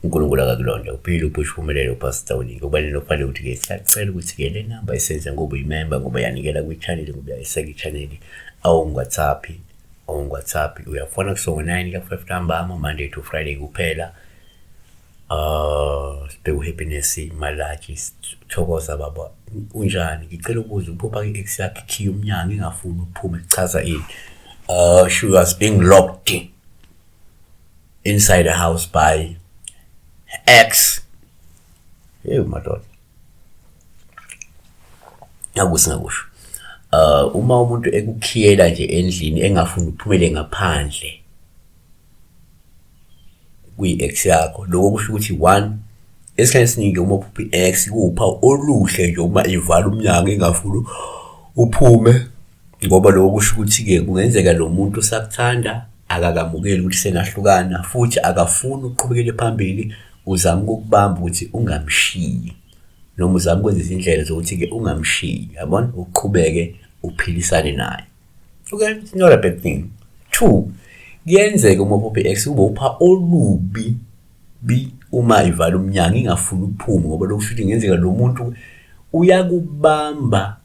uNkulunkulu akakulonda uphile uphush uphumelele uPastor Winnie kubaleni okufanele ukuthi-ke siyacela ukuthi-ke le namba esenze ngoba uyimemba ngoba yanikela kwi-channel ngoba yayiseka i-channel WhatsApp uyafona kusongo 9 ka-5 ntambama Monday to Friday kuphela. Sibheke uHappiness Malachi Thokoza baba unjani ngicela ukubuza uphupha ke-ex yakhe khiya umnyango ingafuni ukuphume chaza ini. She was being locked inside the house by ex. Madoda akusingakusho uma umuntu ekukhiyela nje endlini engafuni ukuphumele ngaphandle kwi-ex yakho lokho kusho ukuthi 1 esikhathini esiningi uma uphupha i-ex kupha oluhle nje uma ivala umnyango engafuni uphume ngoba lokho kusho ukuthi-ke kungenzeka lo muntu usakuthanda akakamukeli ukuthi senahlukana futhi akafuni ukuqhubekela phambili uzama ukubamba ukuthi ungamshiyi noma uzama ukwenza izindlela zokuthi-ke ungamshiyi yabona uqhubeke uphilisane naye. Okay, it's not a bad thing. 2 kuyenzeka uma uphupha i-ex ube upha olubi uma ivala umnyango ingafuni ukuphume ngoba lokho futhi kungenzeka lo muntu uyakubamba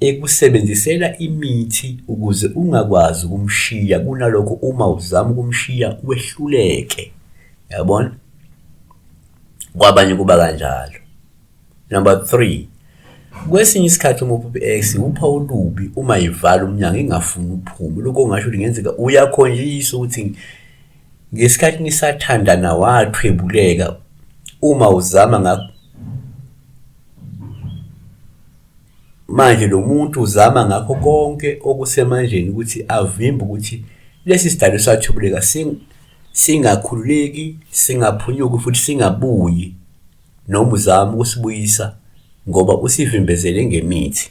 ekusebenzisela imithi ukuze ungakwazi ukumshiya kunalokho uma uzama ukumshiya wehluleke yabona kwabanye kuba kanjalo. Number 3 kwesinye isikhathi uma uphupha i-ex upha olubi uma ivala umnyango ingafuni uphume lokho kungasho ukuthi ngenzeka uyakhonjiswa ukuthi ngesikhathi nisathandana wathwebuleka uma uzama manje lo muntu uzama ngakho konke okusemandleni ukuthi avimbe ukuthi lesi sidalo sathwebuleka singakhululeki singaphunyuki futhi singabuyi noma uzama ukusibuyisa ngoba usivimbezele ngemithi.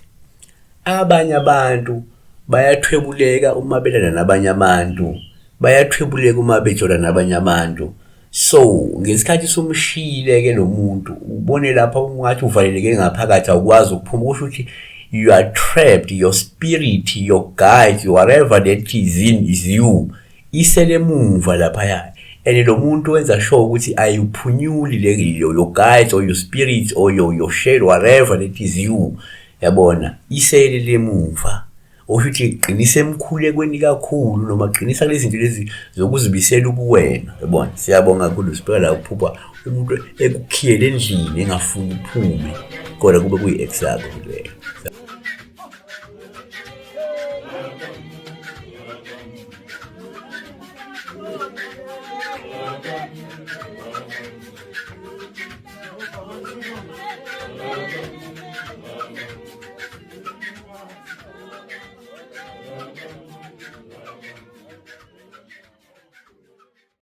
Abanye abantu bayathwebuleka uma belana nabanye abantu bayathwebuleka uma bejola nabanye abantu. So ngesikhathi somshiyile-ke lo muntu ubone lapha ungathi uvaleleke ngaphakathi awukwazi ukuphuma kusho ukuthi you are trapped, your spirit, your guide, whatever that is you isele emuva laphaya and lo muntu wenza sure ukuthi ayuphunyuli your guides or your spirit or your shade whatever that is you yabona isele lemuva ukuthi qinisa emkhulekweni kakhulu noma qinisa lezi zinto lezi zokuzibisela ubuwena yabona. Siyabonga kakhulu sibheka la ukuphupha umuntu ekukhiyele endlini engafuni uphume kodwa kube kuyi-ex yakho leyo.